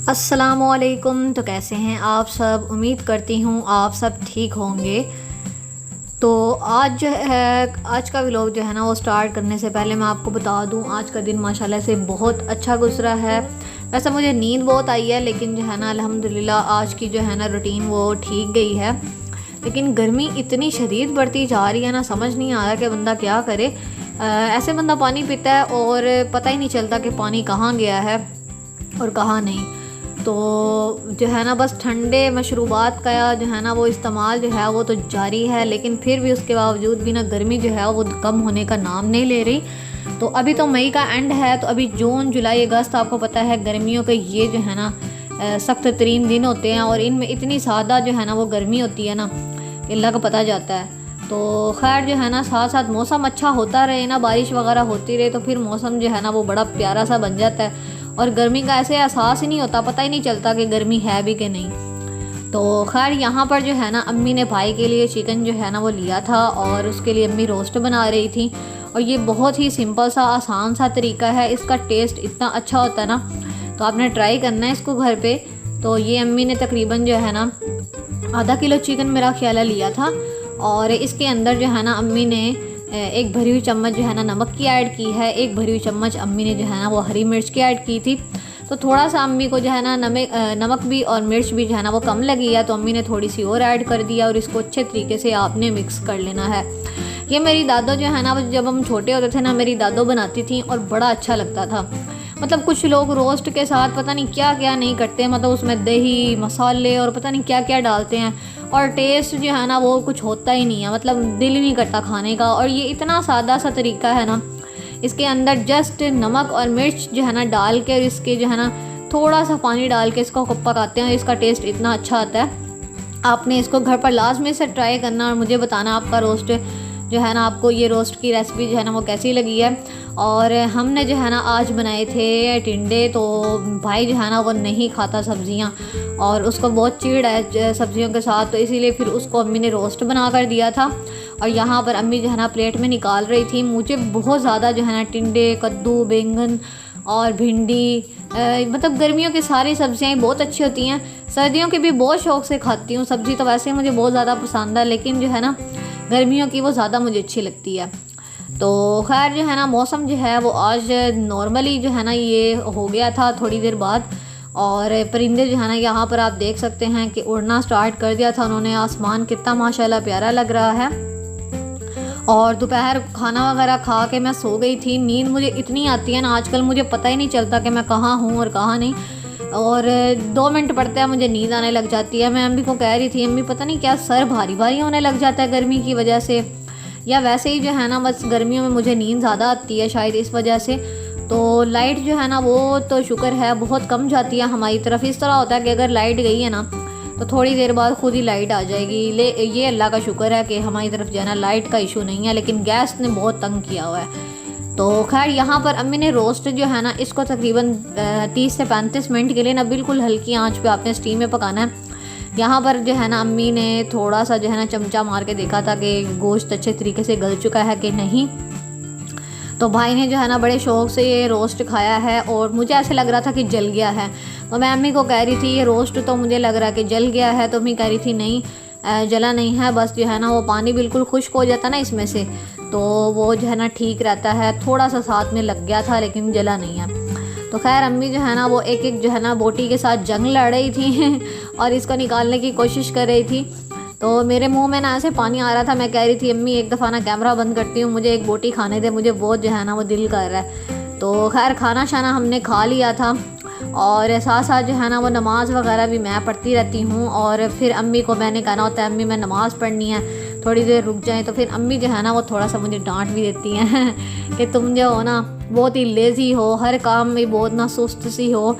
अस्सलामुअलैकुम। तो कैसे हैं आप सब? उम्मीद करती हूँ आप सब ठीक होंगे। तो आज जो है, आज का व्लॉग जो है ना वो स्टार्ट करने से पहले मैं आपको बता दूँ, आज का दिन माशाल्लाह से बहुत अच्छा गुजरा है। वैसे मुझे नींद बहुत आई है, लेकिन जो है ना अल्हम्दुलिल्लाह आज की जो है ना रूटीन वो ठीक गई है। लेकिन गर्मी इतनी शदीद बढ़ती जा रही है ना, समझ नहीं आ रहा कि बंदा क्या करे। ऐसे बंदा पानी पीता है और पता ही नहीं चलता कि पानी कहाँ गया है और कहाँ नहीं। तो जो है ना बस ठंडे मशरूबात का जो है ना वो इस्तेमाल जो है वो तो जारी है, लेकिन फिर भी उसके बावजूद भी ना गर्मी जो है वो कम होने का नाम नहीं ले रही। तो अभी तो मई का एंड है, तो अभी जून जुलाई अगस्त आपको पता है गर्मियों के ये जो है ना सख्त तरीन दिन होते हैं, और इनमें इतनी ज़्यादा जो है ना वो गर्मी होती है ना, अल्लाह का पता जाता है। तो खैर जो है ना साथ साथ मौसम अच्छा होता रहे ना, बारिश वगैरह होती रहे, तो फिर मौसम जो है ना वो बड़ा प्यारा सा बन जाता है और गर्मी का ऐसे एहसास ही नहीं होता, पता ही नहीं चलता कि गर्मी है भी कि नहीं। तो खैर यहाँ पर जो है ना अम्मी ने भाई के लिए चिकन जो है ना वो लिया था, और उसके लिए अम्मी रोस्ट बना रही थी। और ये बहुत ही सिंपल सा आसान सा तरीका है, इसका टेस्ट इतना अच्छा होता है ना, तो आपने ट्राई करना है इसको घर पे। तो ये अम्मी ने तकरीबन जो है ना आधा किलो चिकन मेरा ख्याल लिया था, और इसके अंदर जो है ना अम्मी ने एक भरी हुई चम्मच जो है ना नमक की ऐड की है, एक भरी हुई चम्मच अम्मी ने जो है ना वो हरी मिर्च की ऐड की थी। तो थोड़ा सा अम्मी को जो है ना नमक भी और मिर्च भी जो है ना वो कम लगी है, तो अम्मी ने थोड़ी सी और ऐड कर दिया, और इसको अच्छे तरीके से आपने मिक्स कर लेना है। ये मेरी दादो जो है ना जब हम छोटे होते थे ना, मेरी दादो बनाती थी और बड़ा अच्छा लगता था। मतलब कुछ लोग रोस्ट के साथ पता नहीं क्या क्या नहीं करते, मतलब उसमें दही मसाले और पता नहीं क्या क्या डालते हैं, और टेस्ट जो है ना वो कुछ होता ही नहीं है, मतलब दिल ही नहीं करता खाने का। और ये इतना सादा सा तरीका है ना, इसके अंदर जस्ट नमक और मिर्च जो है ना डाल के, और इसके जो है ना थोड़ा सा पानी डाल के इसको पकाते हैं, इसका टेस्ट इतना अच्छा आता है। आपने इसको घर पर लाजमी से ट्राई करना और मुझे बताना आपका रोस्ट जो है ना, आपको ये रोस्ट की रेसिपी जो है ना वो कैसी लगी है। और हमने जो है ना आज बनाए थे टिंडे, तो भाई जो है ना वो नहीं खाता सब्जियां, और उसको बहुत चिढ़ है सब्जियों के साथ, तो इसीलिए फिर उसको अम्मी ने रोस्ट बना कर दिया था। और यहाँ पर अम्मी जो है ना प्लेट में निकाल रही थी। मुझे बहुत ज़्यादा जो है ना टिंडे, कद्दू, बैंगन और भिंडी, मतलब गर्मियों की सारी सब्जियाँ बहुत अच्छी होती हैं। सर्दियों की भी बहुत शौक़ से खाती हूँ सब्ज़ी, तो वैसे मुझे बहुत ज़्यादा पसंद है, लेकिन जो है ना गर्मियों की वो ज़्यादा मुझे अच्छी लगती है। तो खैर जो है ना मौसम जो है वो आज नॉर्मली जो है ना ये हो गया था थोड़ी देर बाद, और परिंदे जो है ना यहाँ पर आप देख सकते हैं कि उड़ना स्टार्ट कर दिया था उन्होंने। आसमान कितना माशाल्लाह प्यारा लग रहा है। और दोपहर खाना वगैरह खा के मैं सो गई थी। नींद मुझे इतनी आती है ना आजकल, मुझे पता ही नहीं चलता कि मैं कहाँ हूँ और कहाँ नहीं, और 2 मिनट पड़ते हैं मुझे नींद आने लग जाती है। मैं अम्मी को कह रही थी, अम्मी पता नहीं क्या सर भारी भारी होने लग जाता है गर्मी की वजह से, या वैसे ही जो है ना बस गर्मियों में मुझे नींद ज़्यादा आती है शायद इस वजह से। तो लाइट जो है ना वो तो शुक्र है बहुत कम जाती है हमारी तरफ। इस तरह होता है कि अगर लाइट गई है ना तो थोड़ी देर बाद खुद ही लाइट आ जाएगी। ये अल्लाह का शुक्र है कि हमारी तरफ जो है ना लाइट का इशू नहीं है, लेकिन गैस ने बहुत तंग किया हुआ है। तो खैर यहाँ पर अम्मी ने रोस्ट जो है ना इसको तकरीबन 30 से 35 मिनट के लिए ना बिल्कुल हल्की आंच पे आपने स्टीम में पकाना है। यहाँ पर जो है ना अम्मी ने थोड़ा सा जो है ना चमचा मार के देखा था कि गोश्त अच्छे तरीके से गल चुका है कि नहीं। तो भाई ने जो है ना बड़े शौक़ से ये रोस्ट खाया है, और मुझे ऐसे लग रहा था कि जल गया है। तो मैं अम्मी को कह रही थी ये रोस्ट तो मुझे लग रहा है कि जल गया है, तो अम्मी कह रही थी नहीं जला नहीं है, बस जो है ना वो पानी बिल्कुल खुश्क हो जाता ना इसमें से, तो वो जो है ना ठीक रहता है। थोड़ा सा साथ में लग गया था लेकिन जला नहीं है। तो खैर अम्मी जो है ना वो एक एक जो है ना बोटी के साथ जंग लड़ रही थी और इसको निकालने की कोशिश कर रही थी। तो मेरे मुंह में ना ऐसे पानी आ रहा था। मैं कह रही थी अम्मी एक दफ़ा ना कैमरा बंद करती हूँ, मुझे एक बोटी खाने दे, मुझे बहुत जो है ना वो दिल कर रहा है। तो खैर खाना शाना हमने खा लिया था, और साथ साथ जो है ना वो नमाज़ वगैरह भी मैं पढ़ती रहती हूँ। और फिर अम्मी को मैंने कहना होता है अम्मी मैं नमाज़ पढ़नी है, थोड़ी देर रुक जाएं, तो फिर अम्मी जो है ना वो थोड़ा सा मुझे डांट भी देती हैं कि तुम जो हो ना बहुत ही लेज़ी हो, हर काम में बहुत ना सुस्त सी हो,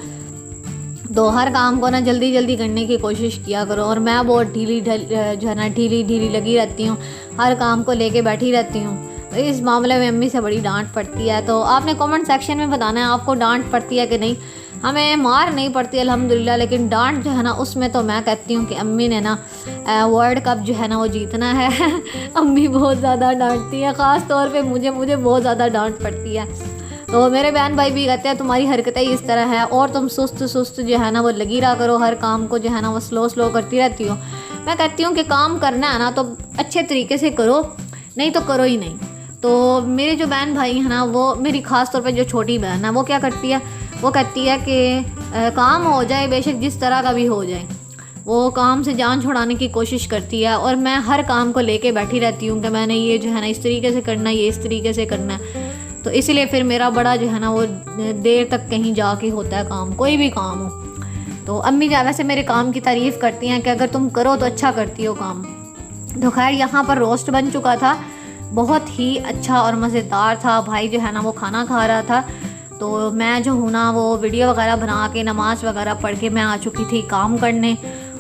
तो हर काम को ना जल्दी जल्दी करने की कोशिश किया करो। और मैं बहुत जो है ना ढीली लगी रहती हूँ, हर काम को लेके बैठी रहती हूँ। तो इस मामले में अम्मी से बड़ी डांट पड़ती है। तो आपने कमेंट सेक्शन में बताना है आपको डांट पड़ती है कि नहीं। हमें मार नहीं पड़ती अल्हम्दुलिल्लाह, लेकिन डांट जो है ना उसमें तो मैं कहती हूँ कि अम्मी ने ना वर्ल्ड कप जो है ना वो जीतना है अम्मी बहुत ज़्यादा डांटती है, ख़ास तौर पे मुझे बहुत ज़्यादा डांट पड़ती है। तो मेरे बहन भाई भी कहते हैं तुम्हारी हरकतें ही इस तरह है और तुम सुस्त सुस्त जो है ना वो लगी रहा करो, हर काम को जो है ना वो स्लो स्लो करती रहती हो। मैं कहती हूँ कि काम करना है ना तो अच्छे तरीके से करो, नहीं तो करो ही नहीं। तो मेरे जो बहन भाई हैं ना, वो मेरी ख़ास तौर पे जो छोटी बहन है वो क्या करती है, वो कहती है कि काम हो जाए बेशक जिस तरह का भी हो जाए, वो काम से जान छुड़ाने की कोशिश करती है। और मैं हर काम को लेके बैठी रहती हूँ कि मैंने ये जो है ना इस तरीके से करना है, ये इस तरीके से करना है। तो इसलिए फिर मेरा बड़ा जो है ना वो देर तक कहीं जाके होता है काम, कोई भी काम हो। तो अम्मी जो वैसे मेरे काम की तारीफ़ करती हैं कि अगर तुम करो तो अच्छा करती हो काम। तो खैर यहाँ पर रोस्ट बन चुका था, बहुत ही अच्छा और मज़ेदार था। भाई जो है ना वो खाना खा रहा था, तो मैं जो हूँ ना वो वीडियो वगैरह बना के नमाज़ वगैरह पढ़ के मैं आ चुकी थी काम करने।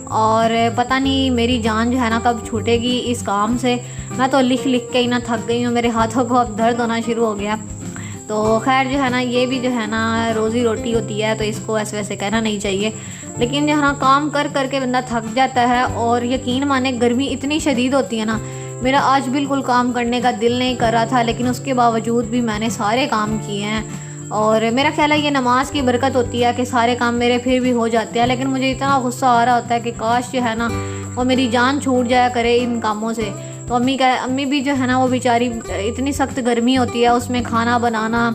और पता नहीं मेरी जान जो है ना कब छूटेगी इस काम से। मैं तो लिख लिख के ही ना थक गई हूँ, मेरे हाथों को अब दर्द होना शुरू हो गया। तो खैर जो है ना ये भी जो है ना रोज़ी रोटी होती है, तो इसको ऐसे वैसे कहना नहीं चाहिए। लेकिन जो है ना काम कर कर के बंदा थक जाता है। और यकीन माने गर्मी इतनी शदीद होती है ना, मेरा आज बिल्कुल काम करने का दिल नहीं कर रहा था, लेकिन उसके बावजूद भी मैंने सारे काम किए हैं। और मेरा ख्याल है ये नमाज की बरकत होती है कि सारे काम मेरे फिर भी हो जाते हैं। लेकिन मुझे इतना गुस्सा आ रहा होता है कि काश जो है ना वो मेरी जान छूट जाया करे इन कामों से। तो अम्मी भी जो है ना वो बेचारी, इतनी सख्त गर्मी होती है, उसमें खाना बनाना,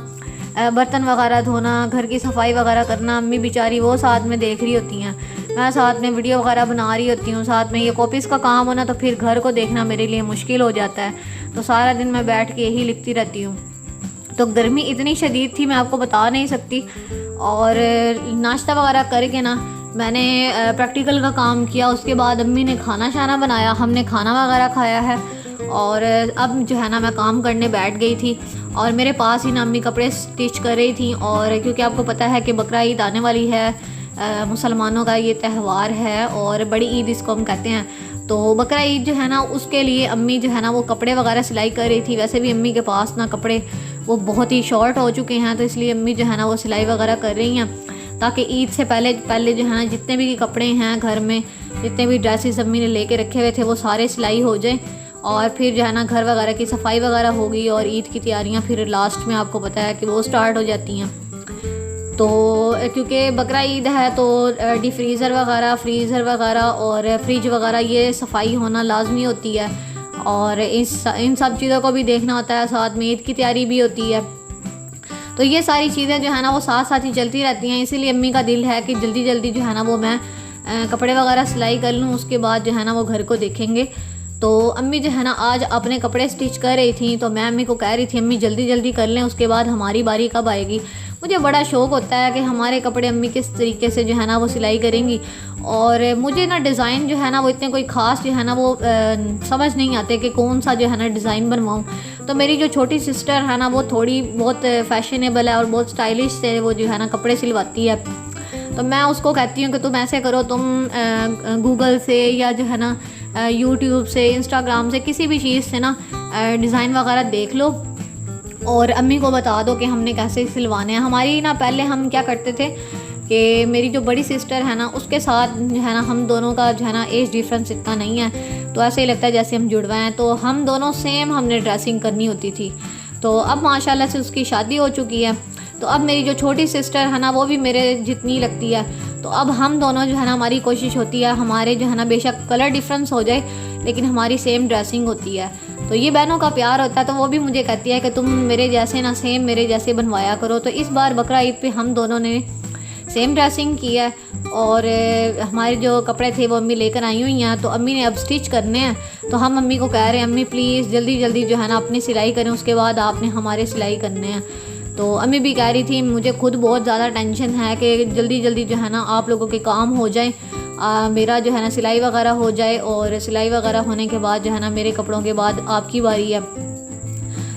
बर्तन वगैरह धोना, घर की सफाई वगैरह करना, अम्मी बेचारी वो साथ में देख रही होती हैं, मैं साथ में वीडियो वगैरह बना रही होती हूँ, साथ में ये कॉपीज़ का काम होना, तो फिर घर को देखना मेरे लिए मुश्किल हो जाता है। तो सारा दिन मैं बैठ के यही लिखती रहती हूँ। तो गर्मी इतनी शदीद थी मैं आपको बता नहीं सकती। और नाश्ता वगैरह करके ना मैंने प्रैक्टिकल का काम किया। उसके बाद अम्मी ने खाना शाना बनाया, हमने खाना वगैरह खाया है। और अब जो है ना मैं काम करने बैठ गई थी। और मेरे पास ही ना अम्मी कपड़े स्टिच कर रही थी। और क्योंकि आपको पता है कि बकरा ईद आने वाली है, मुसलमानों का ये त्यौहार है और बड़ी ईद इसको हम कहते हैं। तो बकरा ईद जो है ना उसके लिए अम्मी जो है ना वो कपड़े वगैरह सिलाई कर रही थी। वैसे भी अम्मी के पास ना कपड़े वो बहुत ही शॉर्ट हो चुके हैं, तो इसलिए अम्मी जो है ना वो सिलाई वगैरह कर रही हैं ताकि ईद से पहले जो है ना जितने भी कपड़े हैं घर में, जितने भी ड्रेसेस अम्मी ने लेके रखे हुए थे वो सारे सिलाई हो जाए। और फिर जो है ना घर वगैरह की सफाई वगैरह होगी और ईद की तैयारियां फिर लास्ट में आपको पता है कि वो स्टार्ट हो जाती हैं। तो क्योंकि बकरा ईद है तो डी फ्रीज़र वगैरह, फ्रीज़र वगैरह और फ्रिज वगैरह ये सफाई होना लाजमी होती है। और इन सब चीज़ों को भी देखना होता है, साथ में ईद की तैयारी भी होती है। तो ये सारी चीज़ें जो है ना वो साथ साथ ही चलती रहती हैं। इसीलिए अम्मी का दिल है कि जल्दी जल्दी जो है ना वो मैं कपड़े वगैरह सिलाई कर लूँ, उसके बाद जो है ना वो घर को देखेंगे। तो अम्मी जो है ना आज अपने कपड़े स्टिच कर रही थी, तो मैं अम्मी को कह रही थी अम्मी जल्दी जल्दी कर लें, उसके बाद हमारी बारी कब आएगी। मुझे बड़ा शौक़ होता है कि हमारे कपड़े अम्मी किस तरीके से जो है ना वो सिलाई करेंगी। और मुझे ना डिज़ाइन जो है ना वो इतने कोई ख़ास जो है ना वो समझ नहीं आते कि कौन सा जो है ना डिज़ाइन बनवाऊँ। तो मेरी जो छोटी सिस्टर है ना वो थोड़ी बहुत फ़ैशनेबल है और बहुत स्टाइलिश से वो जो है ना कपड़े सिलवाती है। तो मैं उसको कहती हूँ कि तुम ऐसे करो, तुम गूगल से या जो है ना यूट्यूब से, इंस्टाग्राम से, किसी भी चीज़ से ना डिज़ाइन वगैरह देख लो और अम्मी को बता दो कि हमने कैसे सिलवाने हैं। हमारी ना पहले हम क्या करते थे कि मेरी जो बड़ी सिस्टर है ना उसके साथ जो है ना हम दोनों का जो है ना एज डिफरेंस इतना नहीं है, तो ऐसे ही लगता है जैसे हम जुड़वा हैं। तो हम दोनों सेम हमने ड्रेसिंग करनी होती थी। तो अब माशाल्लाह से उसकी शादी हो चुकी है, तो अब मेरी जो छोटी सिस्टर है ना वो भी मेरे जितनी लगती है। तो अब हम दोनों जो है ना हमारी कोशिश होती है हमारे जो है ना बेशक कलर डिफरेंस हो जाए लेकिन हमारी सेम ड्रेसिंग होती है। तो ये बहनों का प्यार होता है। तो वो भी मुझे कहती है कि तुम मेरे जैसे ना सेम मेरे जैसे बनवाया करो। तो इस बार बकरा ईद पे हम दोनों ने सेम ड्रेसिंग की है और हमारे जो कपड़े थे वो अम्मी लेकर आई हुई हैं। तो अम्मी ने अब स्टिच करने हैं, तो हम अम्मी को कह रहे हैं अम्मी प्लीज़ जल्दी जल्दी जो है ना अपनी सिलाई करें, उसके बाद आपने हमारे सिलाई करने हैं। तो अम्मी भी कह रही थी मुझे खुद बहुत ज़्यादा टेंशन है कि जल्दी जल्दी जो है ना आप लोगों के काम हो जाए, मेरा जो है ना सिलाई वगैरह हो जाए और सिलाई वगैरह होने के बाद जो है ना मेरे कपड़ों के बाद आपकी बारी है।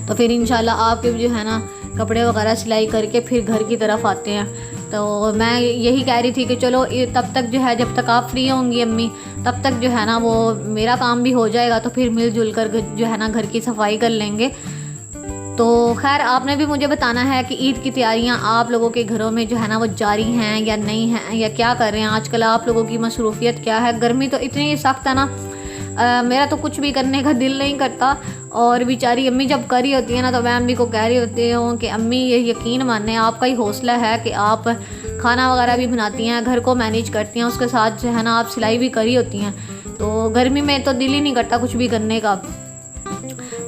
तो फिर इंशाल्लाह आपके जो है ना कपड़े वगैरह सिलाई करके फिर घर की तरफ आते हैं। तो मैं यही कह रही थी कि चलो तब तक जो है जब तक आप फ्री होंगी अम्मी तब तक जो है ना वो मेरा काम भी हो जाएगा, तो फिर मिलजुल कर जो है ना घर की सफाई कर लेंगे। तो खैर आपने भी मुझे बताना है कि ईद की तैयारियां आप लोगों के घरों में जो है ना वो जारी हैं या नहीं हैं, या क्या कर रहे हैं आजकल, आप लोगों की मसरूफियत क्या है। गर्मी तो इतनी सख्त है ना, मेरा तो कुछ भी करने का दिल नहीं करता। और बेचारी अम्मी जब कर रही होती है ना, तो मैं अम्मी को कह रही होती हूँ कि अम्मी ये यकीन माने आपका ही हौसला है कि आप खाना वगैरह भी बनाती हैं, घर को मैनेज करती हैं, उसके साथ जो है ना आप सिलाई भी करी होती हैं। तो गर्मी में तो दिल ही नहीं करता कुछ भी करने का।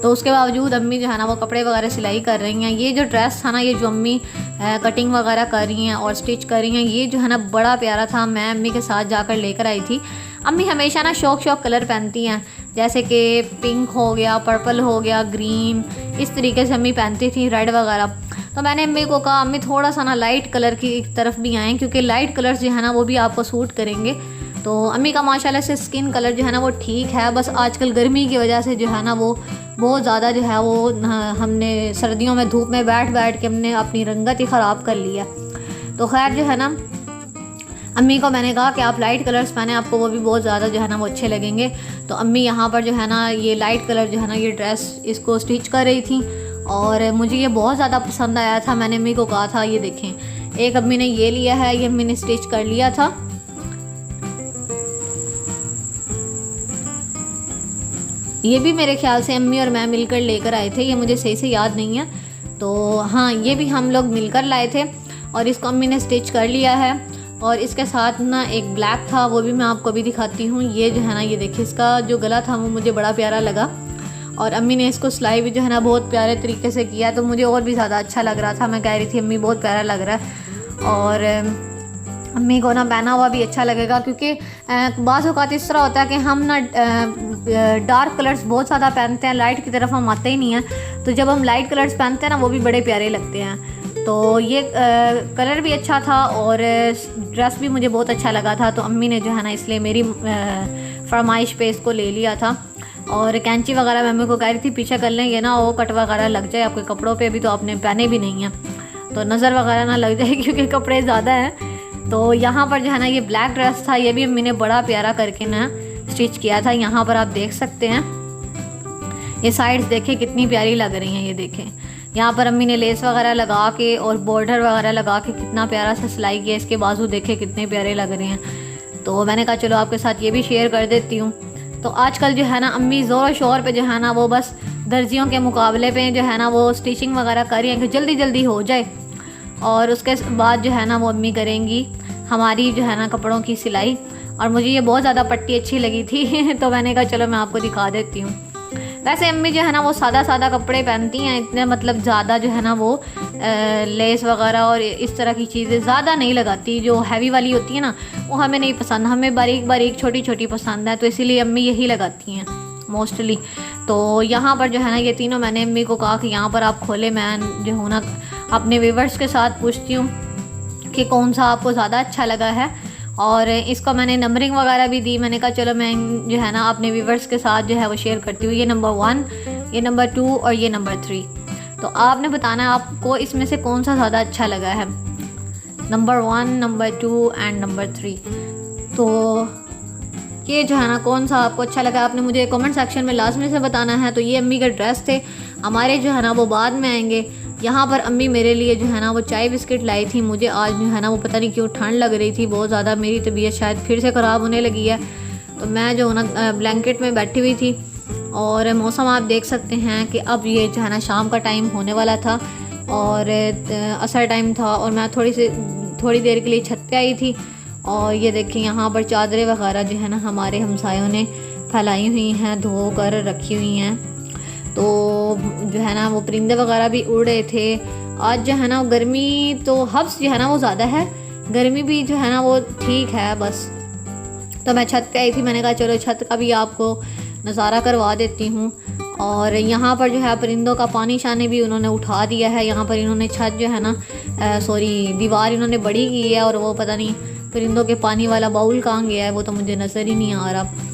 तो उसके बावजूद अम्मी जो है ना वो कपड़े वगैरह सिलाई कर रही हैं। ये जो ड्रेस था ना, ये जो अम्मी कटिंग वगैरह कर रही हैं और स्टिच कर रही हैं, ये जो है ना बड़ा प्यारा था। मैं अम्मी के साथ जाकर लेकर आई थी। अम्मी हमेशा ना शौक कलर पहनती हैं, जैसे कि पिंक हो गया, पर्पल हो गया, ग्रीन, इस तरीके से अम्मी पहनती थी, रेड वगैरह। तो मैंने अम्मी को कहा अम्मी थोड़ा सा ना लाइट कलर की तरफ भी आएँ, क्योंकि लाइट कलर्स जो है ना वो भी आपको सूट करेंगे। तो अम्मी का माशाल्लाह से स्किन कलर जो है ना वो ठीक है, बस आजकल गर्मी की वजह से जो है ना वो बहुत ज़्यादा जो है वो हमने सर्दियों में धूप में बैठ के हमने अपनी रंगत ही ख़राब कर ली है। तो खैर जो है ना अम्मी को मैंने कहा कि आप लाइट कलर्स पहने, आपको वो भी बहुत ज़्यादा जो है ना वो अच्छे लगेंगे। तो अम्मी यहाँ पर जो है ना ये लाइट कलर जो है ना ये ड्रेस इसको स्टिच कर रही थी और मुझे ये बहुत ज़्यादा पसंद आया था। मैंने अम्मी को कहा था ये देखें, एक अम्मी ने ये लिया है, ये अम्मी ने स्टिच कर लिया था। ये भी मेरे ख्याल से अम्मी और मैं मिलकर लेकर आए थे, ये मुझे सही से याद नहीं है। तो हाँ, ये भी हम लोग मिलकर लाए थे और इसको अम्मी ने स्टिच कर लिया है। और इसके साथ ना एक ब्लैक था, वो भी मैं आपको भी दिखाती हूँ। ये जो है ना ये देखिए, इसका जो गला था वो मुझे बड़ा प्यारा लगा और अम्मी ने इसको सिलाई भी जो है ना बहुत प्यारे तरीके से किया, तो मुझे और भी ज़्यादा अच्छा लग रहा था। मैं कह रही थी अम्मी बहुत प्यारा लग रहा है और अम्मी को ना पहना हुआ भी अच्छा लगेगा, क्योंकि बाज़ औक़ात इस तरह होता है कि हम ना डार्क कलर्स बहुत ज़्यादा पहनते हैं, लाइट की तरफ हम आते ही नहीं हैं। तो जब हम लाइट कलर्स पहनते हैं ना वो भी बड़े प्यारे लगते हैं। तो ये कलर भी अच्छा था और ड्रेस भी मुझे बहुत अच्छा लगा था। तो अम्मी ने जो है ना इसलिए मेरी फरमाइश पे इसको ले लिया था। और कैंची वगैरह मैं अम्मी को कह रही थी पीछे कर लेंगे ना, वो कट वगैरह लग जाए आपके कपड़ों पे, भी तो आपने पहने भी नहीं हैं, तो नज़र वगैरह ना लग जाए क्योंकि कपड़े ज़्यादा हैं। तो यहाँ पर जो है ना ये ब्लैक ड्रेस था, ये भी अम्मी ने बड़ा प्यारा करके ना स्टिच किया था। यहाँ पर आप देख सकते हैं, ये साइड्स देखें कितनी प्यारी लग रही हैं। ये देखें यहाँ पर अम्मी ने लेस वगैरह लगा के और बॉर्डर वगैरह लगा के कितना प्यारा सा सिलाई किया। इसके बाजू देखें कितने प्यारे लग रहे हैं। तो मैंने कहा चलो आपके साथ ये भी शेयर कर देती हूँ। तो आजकल जो है ना अम्मी ज़ोर शोर पे जो है ना वो बस दर्जियों के मुकाबले पे जो है ना वो स्टिचिंग वगैरह कर रही हैं कि जल्दी जल्दी हो जाए, और उसके बाद जो है ना वो अम्मी करेंगी हमारी जो है ना कपड़ों की सिलाई। और मुझे ये बहुत ज़्यादा पट्टी अच्छी लगी थी तो मैंने कहा चलो मैं आपको दिखा देती हूँ। वैसे अम्मी जो है ना वो सादा कपड़े पहनती हैं, इतने मतलब ज़्यादा जो है ना वो लेस वगैरह और इस तरह की चीज़ें ज़्यादा नहीं लगाती। जो हैवी वाली होती है ना वो हमें नहीं पसंद, हमें बारीक बारीक छोटी छोटी पसंद है, तो इसीलिए अम्मी यही लगाती हैं मोस्टली। तो यहाँ पर जो है ना ये तीनों मैंने अम्मी को कहा कि यहाँ पर आप खोले, मैं जो हूँ ना अपने व्यूअर्स के साथ पूछती हूँ कि कौन सा आपको ज़्यादा अच्छा लगा है। और इसको मैंने नंबरिंग वगैरह भी दी। मैंने कहा चलो मैं जो है ना अपने व्यूअर्स के साथ जो है वो शेयर करती हूँ। ये नंबर 1, ये नंबर 2 और ये नंबर 3। तो आपने बताना है आपको इसमें से कौन सा ज़्यादा अच्छा लगा है, नंबर 1, नंबर 2 एंड नंबर 3। तो ये जो है ना कौन सा आपको अच्छा लगा आपने मुझे कमेंट सेक्शन में लाजमी से बताना है। तो ये अम्मी के ड्रेस थे, हमारे जो है ना वो बाद में आएंगे। यहाँ पर अम्मी मेरे लिए जो है ना वो चाय बिस्किट लाई थी। मुझे आज जो है ना वो पता नहीं क्यों ठंड लग रही थी बहुत ज़्यादा, मेरी तबीयत शायद फिर से ख़राब होने लगी है। तो मैं जो ना ब्लैंकेट में बैठी हुई थी और मौसम आप देख सकते हैं कि अब ये जो है ना शाम का टाइम होने वाला था और असर टाइम था और मैं थोड़ी देर के लिए छत पे आई थी। और ये देखिए यहाँ पर चादरें वगैरह जो है ना हमारे हमसायों ने फैलाई हुई हैं, धो कर रखी हुई हैं। तो जो है ना वो परिंदे वगैरह भी उड़ रहे थे। आज जो है ना गर्मी तो हब्स जो है ना वो ज़्यादा है, गर्मी भी जो है ना वो ठीक है बस। तो मैं छत पे आई थी, मैंने कहा चलो छत का भी आपको नज़ारा करवा देती हूँ। और यहाँ पर जो है परिंदों का पानी शानी भी उन्होंने उठा दिया है। यहाँ पर इन्होंने छत जो है ना दीवार इन्होंने बड़ी की है और वो पता नहीं परिंदों के पानी वाला बाउल कहाँ गया है, वो तो मुझे नज़र ही नहीं आ रहा।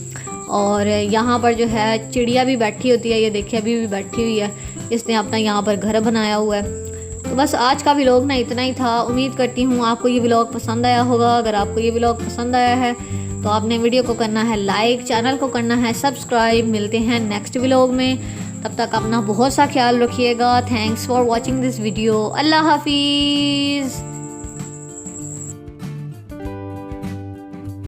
और यहाँ पर जो है चिड़िया भी बैठी होती है, ये देखिए अभी भी बैठी हुई है, इसने अपना यहाँ पर घर बनाया हुआ है। तो बस आज का व्लॉग ना इतना ही था। उम्मीद करती हूँ आपको ये व्लॉग पसंद आया होगा। अगर आपको ये व्लॉग पसंद आया है तो आपने वीडियो को करना है लाइक, चैनल को करना है सब्सक्राइब। मिलते हैं नेक्स्ट व्लॉग में, तब तक अपना बहुत सा ख्याल रखिएगा। Thanks for watching this video. अल्लाह हाफिज़।